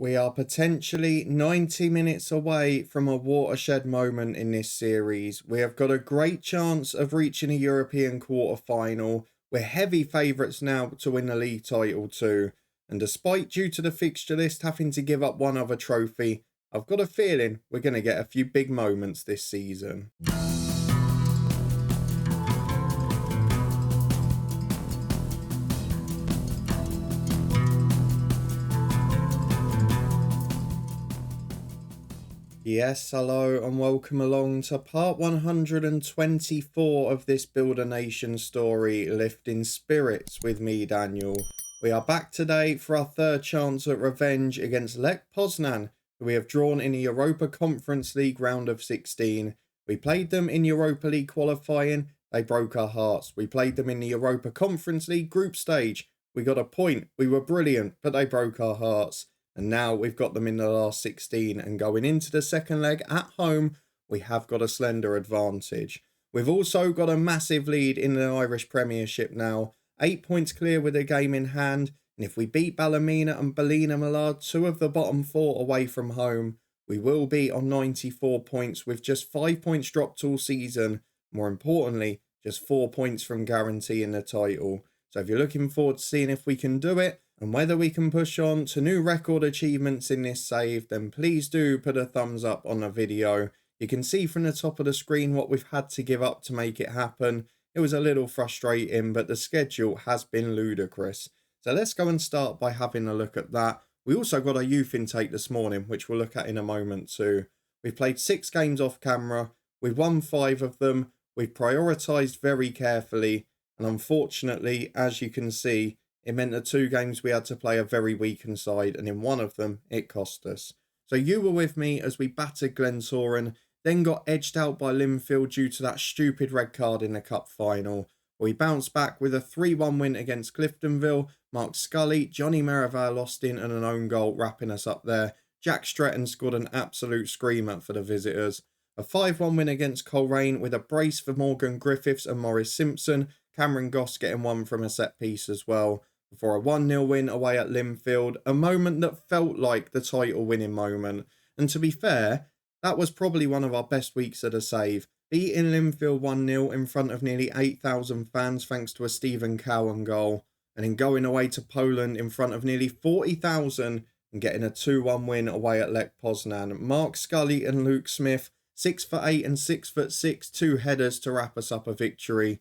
We are potentially 90 minutes away from a watershed moment in this series. We have got a great chance of reaching a European quarter-final. We're heavy favourites now to win the league title too. And despite due to the fixture list having to give up one other trophy, I've got a feeling we're going to get a few big moments this season. Yes, hello and welcome along to part 124 of this Build a Nation story, Lifting Spirits with me, Daniel. We are back today for our third chance at revenge against Lech Poznan, who we have drawn in the Europa Conference League round of 16. We played them in Europa League qualifying, they broke our hearts. We played them in the Europa Conference League group stage. We got a point, we were brilliant, but they broke our hearts. And now we've got them in the last 16, and going into the second leg at home, we have got a slender advantage. We've also got a massive lead in the Irish Premiership now, 8 points clear with a game in hand, and if we beat Ballymena and Ballina Millard, two of the bottom four away from home, we will be on 94 points with just 5 points dropped all season. More importantly, just 4 points from guaranteeing the title. So if you're looking forward to seeing if we can do it, and whether we can push on to new record achievements in this save, then please do put a thumbs up on the video. You can see from the top of the screen what we've had to give up to make it happen. It was a little frustrating, but the schedule has been ludicrous. So let's go and start by having a look at that. We also got a youth intake this morning, which we'll look at in a moment too. We've played 6 games off camera. We've won 5 of them. We've prioritised very carefully. And unfortunately, as you can see, it meant the 2 games we had to play a very weakened side, and in one of them, it cost us. So you were with me as we battered Glentoran, then got edged out by Linfield due to that stupid red card in the cup final. We bounced back with a 3-1 win against Cliftonville. Mark Scully, Johnny Merivale lost in and an own goal wrapping us up there. Jack Stretton scored an absolute screamer for the visitors. A 5-1 win against Coleraine with a brace for Morgan Griffiths and Morris Simpson. Cameron Goss getting one from a set piece as well. Before a 1-0 win away at Linfield, a moment that felt like the title winning moment. And to be fair, that was probably one of our best weeks at a save. Beating Linfield 1-0 in front of nearly 8,000 fans thanks to a Stephen Cowan goal. And then going away to Poland in front of nearly 40,000 and getting a 2-1 win away at Lech Poznan. Mark Scully and Luke Smith, 6'8" and 6'6", 2 headers to wrap us up a victory.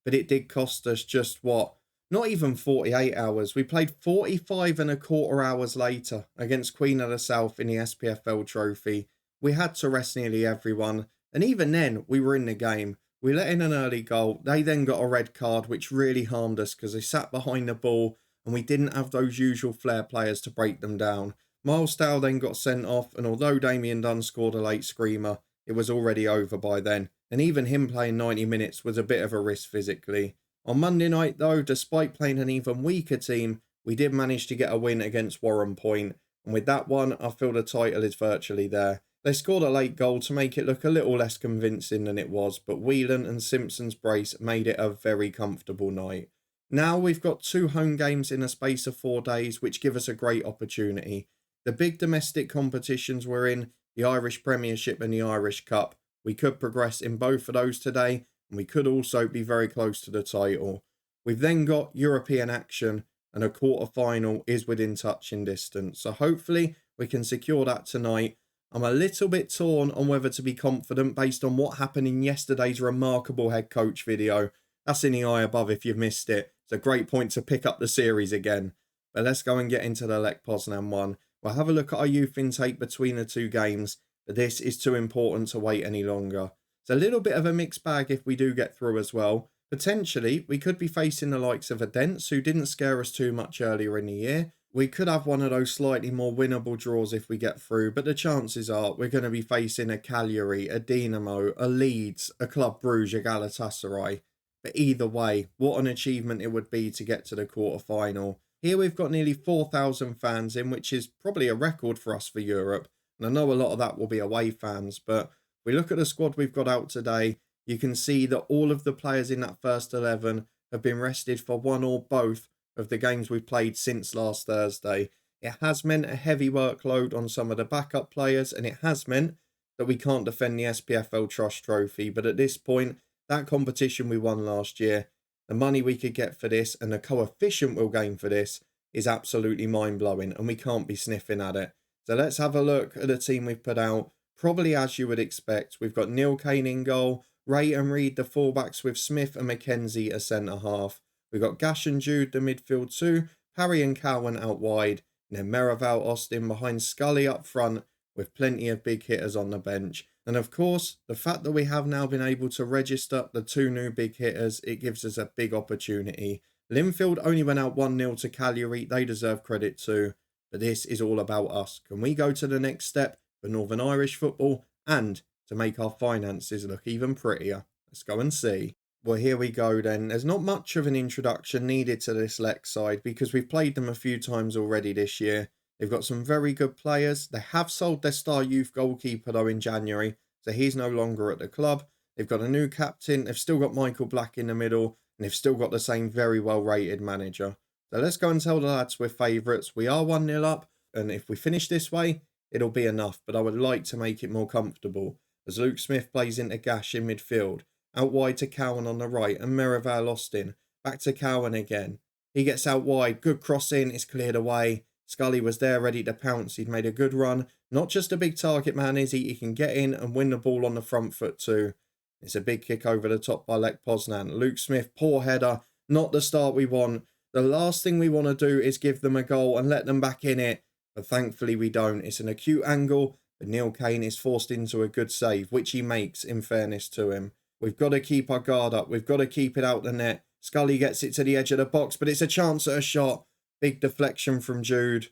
But it did cost us just what? Not even 48 hours. We played 45 and a quarter hours later against Queen of the South in the SPFL trophy. We had to rest nearly everyone. And even then, we were in the game. We let in an early goal. They then got a red card, which really harmed us because they sat behind the ball and we didn't have those usual flair players to break them down. Miles Dow then got sent off, and although Damien Dunn scored a late screamer, it was already over by then. And even him playing 90 minutes was a bit of a risk physically. On Monday night though, despite playing an even weaker team, we did manage to get a win against Warren Point. And with that one, I feel the title is virtually there. They scored a late goal to make it look a little less convincing than it was, but Whelan and Simpson's brace made it a very comfortable night. Now we've got 2 home games in a space of 4 days, which give us a great opportunity. The big domestic competitions we're in, the Irish Premiership and the Irish Cup. We could progress in both of those today, and we could also be very close to the title. We've then got European action, and a quarter-final is within touching distance. So hopefully we can secure that tonight. I'm a little bit torn on whether to be confident based on what happened in yesterday's remarkable head coach video. That's in the eye above if you've missed it. It's a great point to pick up the series again. But let's go and get into the Lech Poznan one. We'll have a look at our youth intake between the 2 games, but this is too important to wait any longer. It's a little bit of a mixed bag if we do get through as well. Potentially, we could be facing the likes of a Dents, who didn't scare us too much earlier in the year. We could have one of those slightly more winnable draws if we get through, but the chances are we're going to be facing a Cagliari, a Dinamo, a Leeds, a Club Brugge, a Galatasaray. But either way, what an achievement it would be to get to the quarter-final. Here we've got nearly 4,000 fans in, which is probably a record for us for Europe. And I know a lot of that will be away fans, but if we look at the squad we've got out today, you can see that all of the players in that first 11 have been rested for one or both of the games we've played since last Thursday. It has meant a heavy workload on some of the backup players, and it has meant that we can't defend the SPFL Trust Trophy. But at this point, that competition we won last year, the money we could get for this and the coefficient we'll gain for this is absolutely mind-blowing, and we can't be sniffing at it. So let's have a look at the team we've put out. Probably as you would expect, we've got Neil Kane in goal, Ray and Reed the fullbacks with Smith and McKenzie as centre-half. We've got Gash and Jude the midfield two, Parry and Cowan out wide, and then Merival Austin behind Scully up front with plenty of big hitters on the bench. And of course, the fact that we have now been able to register the two new big hitters, it gives us a big opportunity. Linfield only went out 1-0 to Cagliari, they deserve credit too. But this is all about us. Can we go to the next step for Northern Irish football and to make our finances look even prettier? Let's go and see. Well, here we go then. There's not much of an introduction needed to this Lech side because we've played them a few times already this year. They've got some very good players. They have sold their star youth goalkeeper though in January, so he's no longer at the club. They've got a new captain. They've still got Michael Black in the middle, and they've still got the same very well rated manager. So let's go and tell the lads we're favourites. We are 1-0 up, and if we finish this way, it'll be enough, but I would like to make it more comfortable, as Luke Smith plays into Gash in midfield, out wide to Cowan on the right, and Merival Austin, back to Cowan again. He gets out wide, good cross in, it's cleared away. Scully was there ready to pounce, he'd made a good run. Not just a big target man, is he? He can get in and win the ball on the front foot too. It's a big kick over the top by Lech Poznan. Luke Smith, poor header, not the start we want. The last thing we want to do is give them a goal and let them back in it. But thankfully we don't. It's an acute angle, but Neil Kane is forced into a good save, which he makes in fairness to him. We've got to keep our guard up. We've got to keep it out the net. Scully gets it to the edge of the box, but it's a chance at a shot. Big deflection from Jude.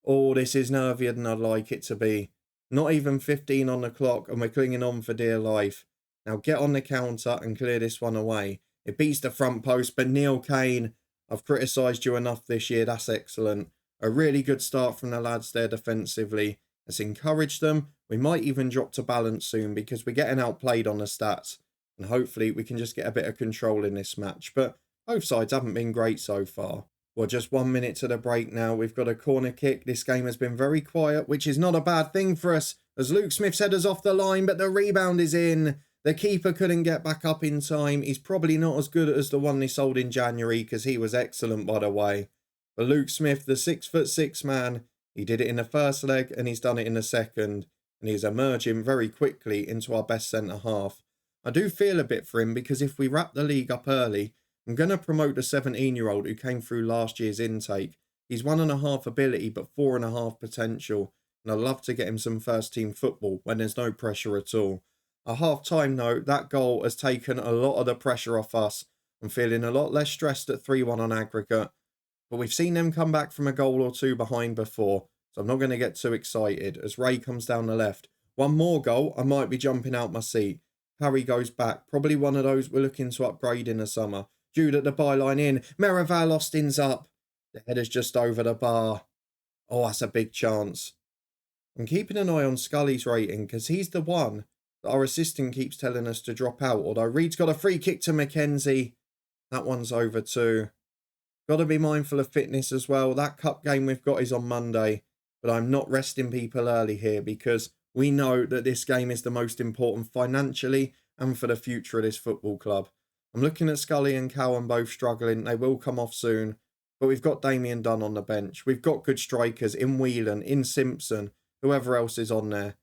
Oh, this is nervier than I'd like it to be. Not even 15 on the clock, and we're clinging on for dear life. Now get on the counter and clear this one away. It beats the front post, but Neil Kane, I've criticised you enough this year. That's excellent. A really good start from the lads there defensively. Let's encourage them. We might even drop to balance soon because we're getting outplayed on the stats. And hopefully we can just get a bit of control in this match. But both sides haven't been great so far. Well, just 1 minute to the break now. We've got a corner kick. This game has been very quiet, which is not a bad thing for us, as Luke Smith's header's off the line, but the rebound is in. The keeper couldn't get back up in time. He's probably not as good as the one they sold in January, because he was excellent, by the way. But Luke Smith, the 6'6" man, he did it in the first leg and he's done it in the second. And he's emerging very quickly into our best centre-half. I do feel a bit for him because if we wrap the league up early, I'm going to promote the 17-year-old who came through last year's intake. He's 1.5 ability but 4.5 potential. And I'd love to get him some first-team football when there's no pressure at all. At half-time, though, that goal has taken a lot of the pressure off us. I'm feeling a lot less stressed at 3-1 on aggregate. But we've seen them come back from a goal or two behind before, so I'm not going to get too excited as Ray comes down the left. One more goal, I might be jumping out my seat. Harry goes back, probably one of those we're looking to upgrade in the summer. Jude at the byline in, Merival Austin's up. The header's just over the bar. Oh, that's a big chance. I'm keeping an eye on Scully's rating because he's the one that our assistant keeps telling us to drop out, although Reed's got a free kick to McKenzie. That one's over too. Got to be mindful of fitness as well. That cup game we've got is on Monday, but I'm not resting people early here because we know that this game is the most important financially and for the future of this football club. I'm looking at Scully and Cowan both struggling. They will come off soon, but we've got Damien Dunn on the bench. We've got good strikers in Whelan, in Simpson, whoever else is on there.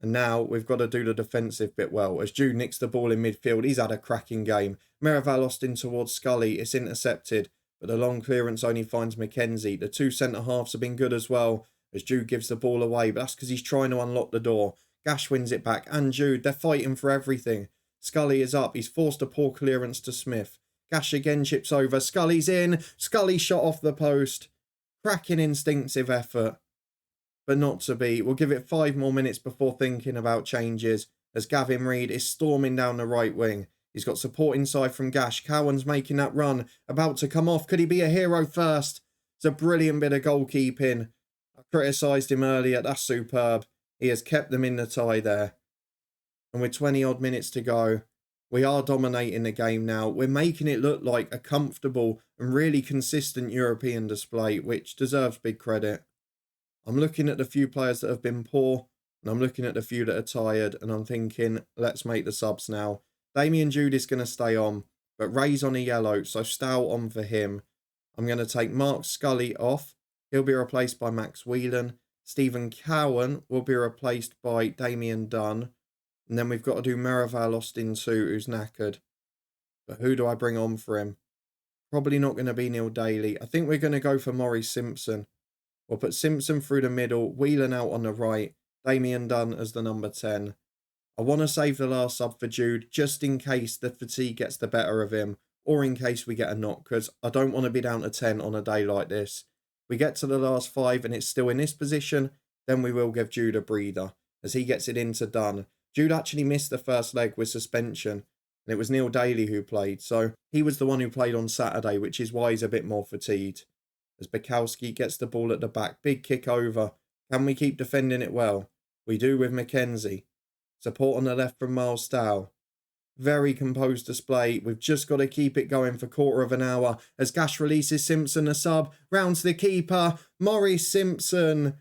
And now we've got to do the defensive bit well. As Jude nicks the ball in midfield, he's had a cracking game. Merival Austin towards Scully. It's intercepted, but the long clearance only finds McKenzie. The two centre-halves have been good as well, as Jude gives the ball away, but that's because he's trying to unlock the door. Gash wins it back, and Jude, they're fighting for everything. Scully is up. He's forced a poor clearance to Smith. Gash again chips over. Scully's in. Scully shot off the post. Cracking instinctive effort, but not to be. We'll give it 5 more minutes before thinking about changes, as Gavin Reed is storming down the right wing. He's got support inside from Gash. Cowan's making that run, about to come off. Could he be a hero first? It's a brilliant bit of goalkeeping. I criticised him earlier. That's superb. He has kept them in the tie there. And with 20 odd minutes to go, We are dominating the game now. We're making it look like a comfortable and really consistent European display, which deserves big credit. I'm looking at the few players that have been poor, and I'm looking at the few that are tired, and I'm thinking, let's make the subs now. Damien Jude is going to stay on, but Ray's on a yellow, so Stout on for him. I'm going to take Mark Scully off. He'll be replaced by Max Whelan. Stephen Cowan will be replaced by Damien Dunn. And then we've got to do Merival Austin too, who's knackered. But who do I bring on for him? Probably not going to be Neil Daly. I think we're going to go for Maurice Simpson. We'll put Simpson through the middle, Whelan out on the right, Damien Dunn as the number 10. I want to save the last sub for Jude, just in case the fatigue gets the better of him, or in case we get a knock, because I don't want to be down to 10 on a day like this. We get to the last 5 and it's still in this position, then we will give Jude a breather, as he gets it into Dunn. Jude actually missed the first leg with suspension, and it was Neil Daly who played, so he was the one who played on Saturday, which is why he's a bit more fatigued. As Bukowski gets the ball at the back, big kick over. Can we keep defending it well? We do with Mackenzie. Support on the left from Miles Stow. Very composed display. We've just got to keep it going for quarter of an hour. As Gash releases Simpson, a sub. Round to the keeper. Maurice Simpson.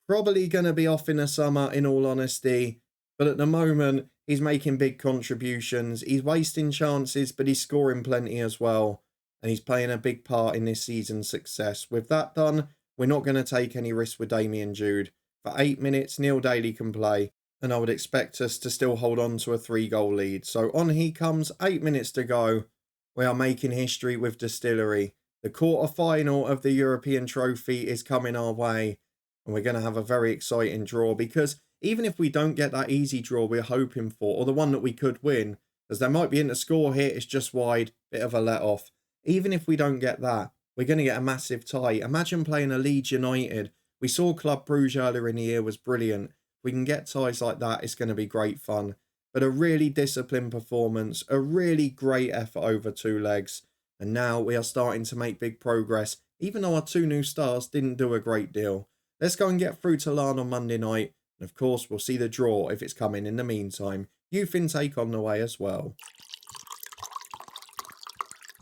Probably going to be off in the summer, in all honesty. But at the moment, he's making big contributions. He's wasting chances, but he's scoring plenty as well. And he's playing a big part in this season's success. With that done, we're not going to take any risks with Damien Jude. For 8 minutes, Neil Daly can play. And I would expect us to still hold on to a 3-goal lead. So on he comes, 8 minutes to go. We are making history with Distillery. The quarter-final of the European Trophy is coming our way. And we're going to have a very exciting draw. Because even if we don't get that easy draw we're hoping for, or the one that we could win, as there might be in the score here, it's just wide, bit of a let-off. Even if we don't get that, we're going to get a massive tie. Imagine playing a Leeds United. We saw Club Brugge earlier in the year was brilliant. If we can get ties like that, it's going to be great fun. But a really disciplined performance, a really great effort over 2 legs. And now we are starting to make big progress, even though our 2 new stars didn't do a great deal. Let's go and get through to Larne on Monday night. And of course, we'll see the draw if it's coming in the meantime. Youth intake on the way as well.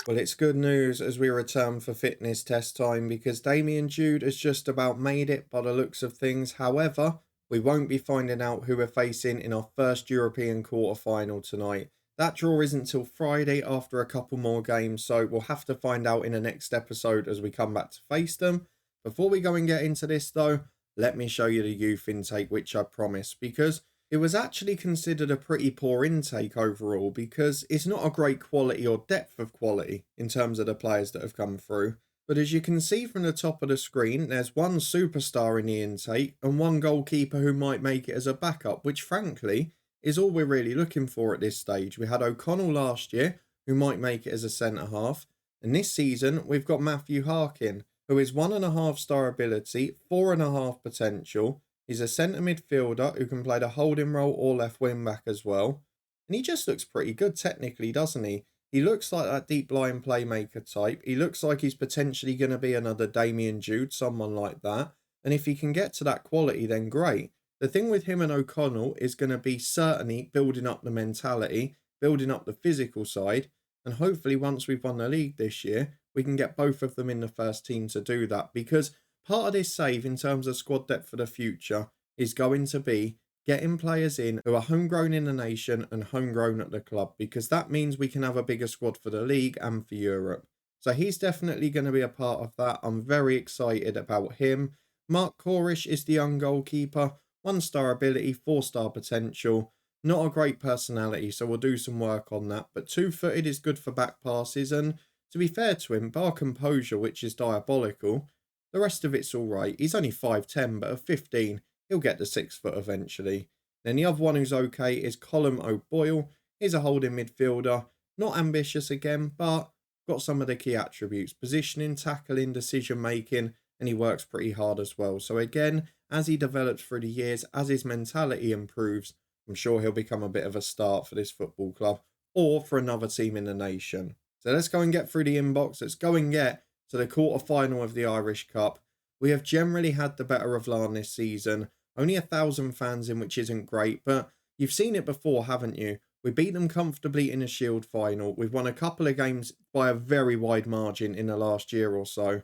Well, it's good news as we return for fitness test time because Damien Jude has just about made it by the looks of things. However, we won't be finding out who we're facing in our first European quarter-final tonight. That draw isn't till Friday after a couple more games, so we'll have to find out in the next episode as we come back to face them. Before we go and get into this though, let me show you the youth intake, which I promised, because it was actually considered a pretty poor intake overall because it's not a great quality or depth of quality in terms of the players that have come through. But as you can see from the top of the screen, there's 1 superstar in the intake and 1 goalkeeper who might make it as a backup, which frankly is all we're really looking for at this stage. We had O'Connell last year, who might make it as a centre-half. And this season, we've got Matthew Harkin, who is 1.5 star ability, 4.5 potential. He's a centre midfielder who can play the holding role or left wing back as well. And he just looks pretty good technically, doesn't he? He looks like that deep line playmaker type. He looks like he's potentially going to be another Damien Jude, someone like that. And if he can get to that quality, then great. The thing with him and O'Connell is going to be certainly building up the mentality, building up the physical side. And hopefully once we've won the league this year, we can get both of them in the first team to do that. Because part of this save in terms of squad depth for the future is going to be getting players in who are homegrown in the nation and homegrown at the club, because that means we can have a bigger squad for the league and for Europe. So he's definitely going to be a part of that. I'm very excited about him. Mark Corish is the young goalkeeper. 1 star ability, 4 star potential. Not a great personality, so we'll do some work on that. But 2-footed is good for back passes, and to be fair to him, bar composure, which is diabolical, the rest of it's alright. He's only 5'10", but at 15, he'll get the 6 foot eventually. Then the other one who's okay is Colm O'Boyle. He's a holding midfielder. Not ambitious again, but got some of the key attributes. Positioning, tackling, decision making, and he works pretty hard as well. So again, as he develops through the years, as his mentality improves, I'm sure he'll become a bit of a start for this football club or for another team in the nation. So let's go and get through the inbox. Let's go and get to the quarter-final of the Irish Cup. We have generally had the better of Larne this season. Only 1,000 fans in, which isn't great, but you've seen it before, haven't you? We beat them comfortably in a Shield final. We've won a couple of games by a very wide margin in the last year or so.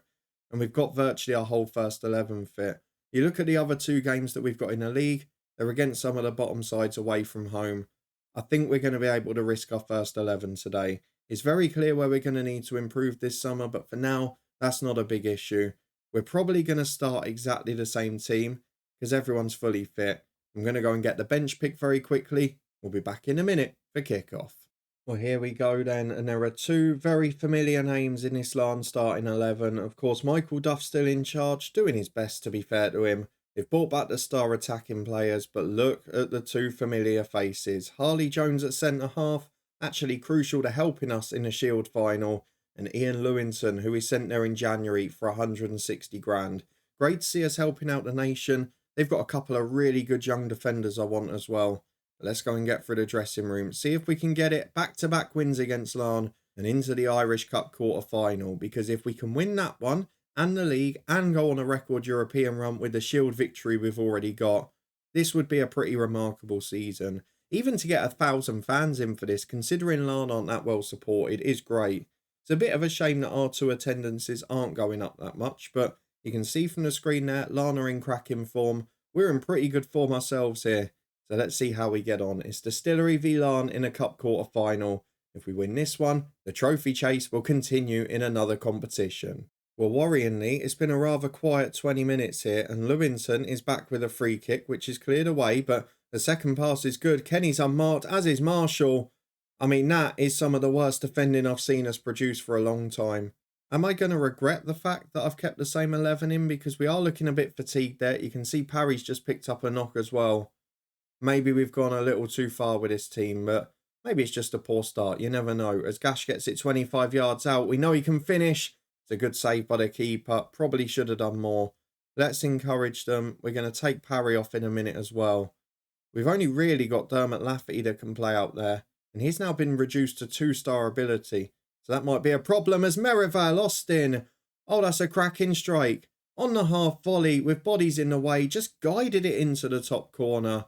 And we've got virtually our whole first 11 fit. You look at the other two games that we've got in the league, they're against some of the bottom sides away from home. I think we're going to be able to risk our first 11 today. It's very clear where we're going to need to improve this summer, but for now, that's not a big issue. We're probably going to start exactly the same team because everyone's fully fit. I'm going to go and get the bench pick very quickly. We'll be back in a minute for kickoff. Well, here we go then, and there are two very familiar names in this Larne starting 11. Of course, Michael Duff's still in charge, doing his best to be fair to him. They've brought back the star attacking players, but look at the two familiar faces. Harley Jones at centre-half, actually crucial to helping us in the Shield final, and Ian Lewinson, who we sent there in January for 160 grand. Great to see us helping out the nation. They've got a couple of really good young defenders I want as well. But let's go and get through the dressing room. See if we can get it back-to-back wins against Larne and into the Irish Cup quarter-final. Because if we can win that one and the league and go on a record European run with the Shield victory we've already got, this would be a pretty remarkable season. Even to get 1,000 fans in for this, considering Larne aren't that well supported, is great. It's a bit of a shame that our two attendances aren't going up that much, but you can see from the screen there, Larne are in cracking form. We're in pretty good form ourselves here. So let's see how we get on. It's Distillery v Larne in a cup quarter final. If we win this one, the trophy chase will continue in another competition. Well, worryingly, it's been a rather quiet 20 minutes here, and Lewinson is back with a free kick, which is cleared away, but the second pass is good. Kenny's unmarked, as is Marshall. I mean, that is some of the worst defending I've seen us produce for a long time. Am I going to regret the fact that I've kept the same 11 in? Because we are looking a bit fatigued there. You can see Parry's just picked up a knock as well. Maybe we've gone a little too far with this team, but maybe it's just a poor start. You never know. As Gash gets it 25 yards out, we know he can finish. It's a good save by the keeper. Probably should have done more. Let's encourage them. We're going to take Parry off in a minute as well. We've only really got Dermot Lafferty that can play out there, and he's now been reduced to 2-star ability. So that might be a problem as Merivale Austin. Oh, that's a cracking strike. On the half volley with bodies in the way, just guided it into the top corner.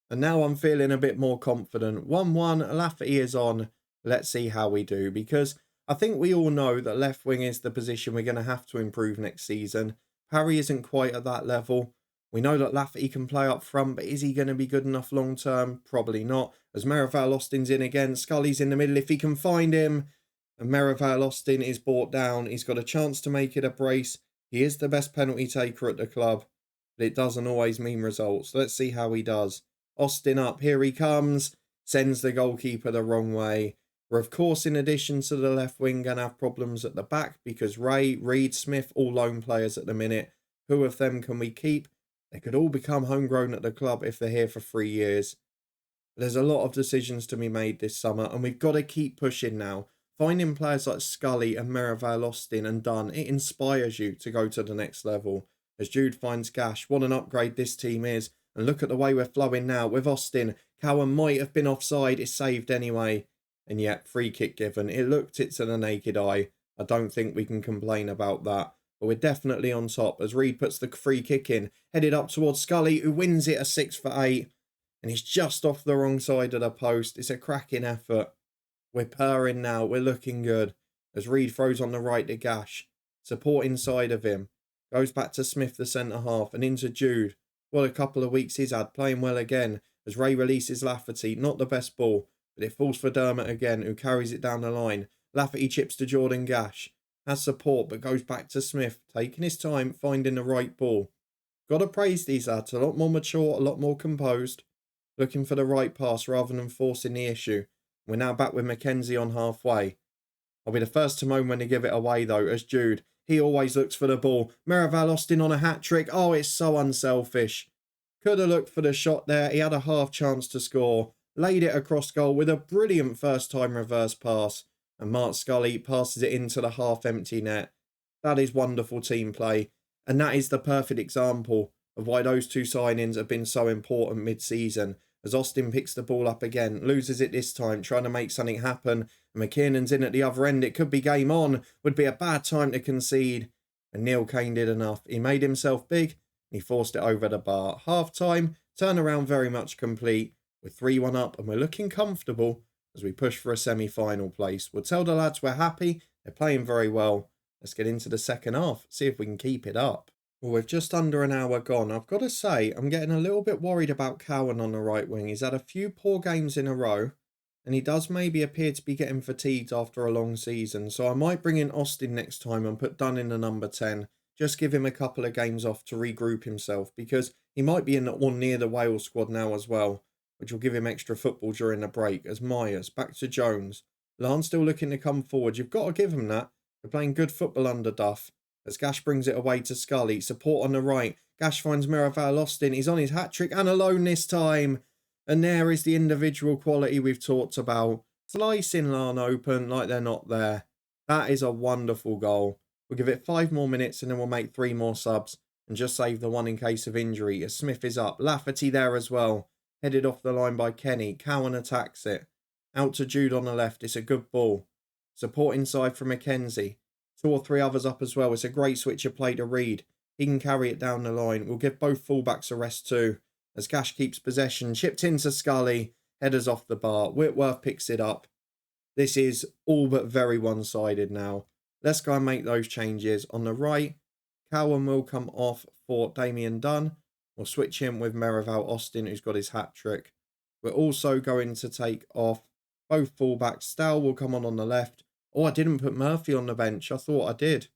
And now I'm feeling a bit more confident. 1-1, Lafferty is on. Let's see how we do, because I think we all know that left wing is the position we're going to have to improve next season. Parry isn't quite at that level. We know that Lafferty can play up front, but is he going to be good enough long term? Probably not. As Merivale Austin's in again, Scully's in the middle if he can find him. And Merivale Austin is brought down. He's got a chance to make it a brace. He is the best penalty taker at the club, but it doesn't always mean results. Let's see how he does. Austin up, here he comes. Sends the goalkeeper the wrong way. We're of course, in addition to the left wing, going to have problems at the back because Ray, Reed, Smith, all loan players at the minute. Who of them can we keep? They could all become homegrown at the club if they're here for 3 years. But there's a lot of decisions to be made this summer, and we've got to keep pushing now. Finding players like Scully and Merivale Austin and Dunn, it inspires you to go to the next level. As Jude finds Gash, what an upgrade this team is. And look at the way we're flowing now with Austin. Cowan might have been offside, it's saved anyway. And yet, free kick given. It looked it to the naked eye. I don't think we can complain about that. But we're definitely on top as Reed puts the free kick in. Headed up towards Scully, who wins it a 6 for 8. And he's just off the wrong side of the post. It's a cracking effort. We're purring now. We're looking good. As Reed throws on the right to Gash. Support inside of him. Goes back to Smith, the centre-half, and into Jude. What a couple of weeks he's had, playing well again. As Ray releases Lafferty, not the best ball, but it falls for Dermot again, who carries it down the line. Lafferty chips to Jordan Gash. Has support, but goes back to Smith, taking his time, finding the right ball. Got to praise these lads, a lot more mature, a lot more composed. Looking for the right pass rather than forcing the issue. We're now back with Mackenzie on halfway. I'll be the first to moan when they give it away though, as Jude. He always looks for the ball. Merivale Austin on a hat-trick. Oh, it's so unselfish. Could have looked for the shot there. He had a half chance to score. Laid it across goal with a brilliant first-time reverse pass. And Mark Scully passes it into the half-empty net. That is wonderful team play. And that is the perfect example of why those two signings have been so important mid-season. As Austin picks the ball up again, loses it this time, trying to make something happen. And McKinnon's in at the other end. It could be game on. Would be a bad time to concede. And Neil Kane did enough. He made himself big. And he forced it over the bar. Half-time, turnaround very much complete. We're 3-1 up and we're looking comfortable as we push for a semi-final place. We'll tell the lads we're happy. They're playing very well. Let's get into the second half, see if we can keep it up. Well, we've just under an hour gone. I've got to say, I'm getting a little bit worried about Cowan on the right wing. He's had a few poor games in a row, and he does maybe appear to be getting fatigued after a long season. So I might bring in Austin next time and put Dunn in the number 10. Just give him a couple of games off to regroup himself, because he might be in or near the Wales squad now as well, which will give him extra football during the break. As Myers, back to Jones. Larne still looking to come forward. You've got to give him that. They're playing good football under Duff. As Gash brings it away to Scully. Support on the right. Gash finds Miraval Austin. He's on his hat-trick and alone this time. And there is the individual quality we've talked about. Slicing Larne open like they're not there. That is a wonderful goal. We'll give it 5 more minutes and then we'll make 3 more subs. And just save the one in case of injury. As Smith is up. Lafferty there as well. Headed off the line by Kenny. Cowan attacks it. Out to Jude on the left. It's a good ball. Support inside from Mackenzie. 2 or 3 others up as well. It's a great switch of play to Reed. He can carry it down the line. We'll give both fullbacks a rest too. As Gash keeps possession. Chipped into Scully. Headers off the bar. Whitworth picks it up. This is all but very one-sided now. Let's go and make those changes. On the right, Cowan will come off for Damien Dunn. We'll switch him with Merival Austin, who's got his hat-trick. We're also going to take off both fullbacks. Stow will come on the left. Oh, I didn't put Murphy on the bench. I thought I did.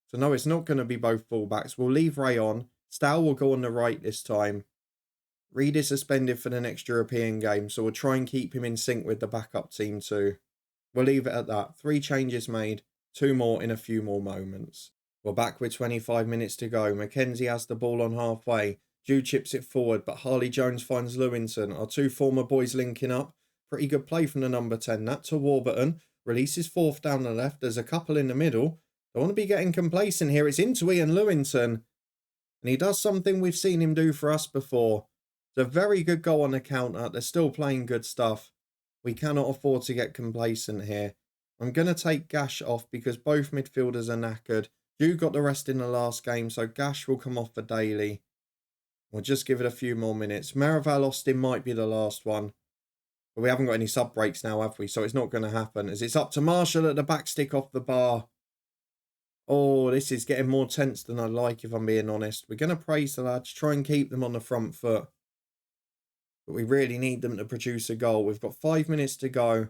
So no, it's not going to be both fullbacks. We'll leave Ray on. Stow will go on the right this time. Reed is suspended for the next European game, so we'll try and keep him in sync with the backup team too. We'll leave it at that. 3 changes made. 2 more in a few more moments. We're back with 25 minutes to go. Mackenzie has the ball on halfway. Jude chips it forward, but Harley Jones finds Lewington. Our 2 former boys linking up. Pretty good play from the number 10. That to Warburton. Releases 4th down the left. There's a couple in the middle. Don't want to be getting complacent here. It's into Ian Lewington. And he does something we've seen him do for us before. It's a very good goal on the counter. They're still playing good stuff. We cannot afford to get complacent here. I'm going to take Gash off because both midfielders are knackered. Jude got the rest in the last game, so Gash will come off for Daly. We'll just give it a few more minutes. Merival Austin might be the last one. But we haven't got any sub breaks now, have we? So it's not going to happen. As it's up to Marshall at the back stick off the bar. Oh, this is getting more tense than I like, if I'm being honest. We're going to praise the lads. Try and keep them on the front foot. But we really need them to produce a goal. We've got 5 minutes to go.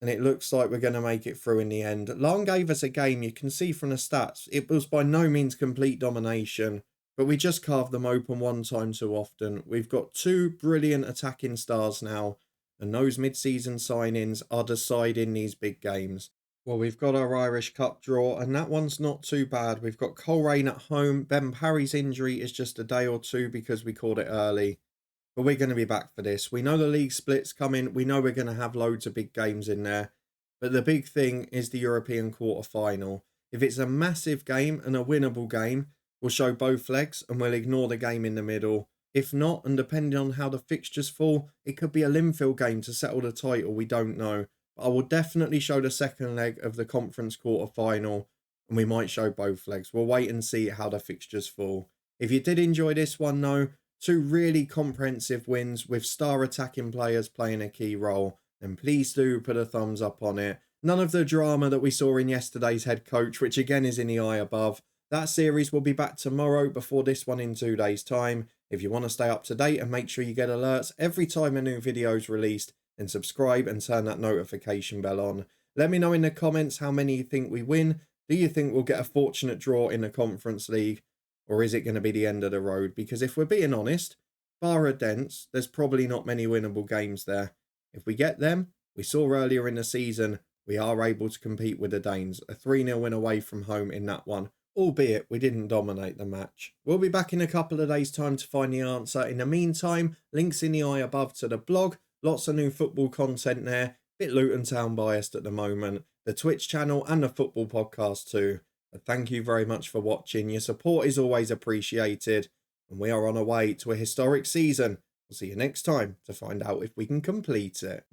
And it looks like we're going to make it through in the end. Larne gave us a game. You can see from the stats. It was by no means complete domination. But we just carved them open one time too often. We've got 2 brilliant attacking stars now. And those mid-season signings are deciding these big games. Well, we've got our Irish Cup draw. And that one's not too bad. We've got Coleraine at home. Ben Parry's injury is just a day or 2 because we called it early. But we're going to be back for this. We know the league split's coming. We know we're going to have loads of big games in there. But the big thing is the European quarter-final. If it's a massive game and a winnable game, we'll show both legs and we'll ignore the game in the middle. If not, and depending on how the fixtures fall, it could be a Linfield game to settle the title. We don't know. But I will definitely show the second leg of the conference quarter-final. And we might show both legs. We'll wait and see how the fixtures fall. If you did enjoy this one, though, 2 really comprehensive wins with star attacking players playing a key role. And please do put a thumbs up on it. None of the drama that we saw in yesterday's head coach, which again is in the eye above. That series will be back tomorrow before this one in 2 days' time. If you want to stay up to date and make sure you get alerts every time a new video is released, then subscribe and turn that notification bell on. Let me know in the comments how many you think we win. Do you think we'll get a fortunate draw in the Conference League? Or is it going to be the end of the road? Because if we're being honest, bar a dents, there's probably not many winnable games there. If we get them, we saw earlier in the season, we are able to compete with the Danes. A 3-0 win away from home in that one. Albeit we didn't dominate the match. We'll be back in a couple of days' time to find the answer. In the meantime, links in the eye above to the blog. Lots of new football content there. Bit Luton Town biased at the moment. The Twitch channel and the football podcast too. But thank you very much for watching. Your support is always appreciated. And we are on our way to a historic season. We'll see you next time to find out if we can complete it.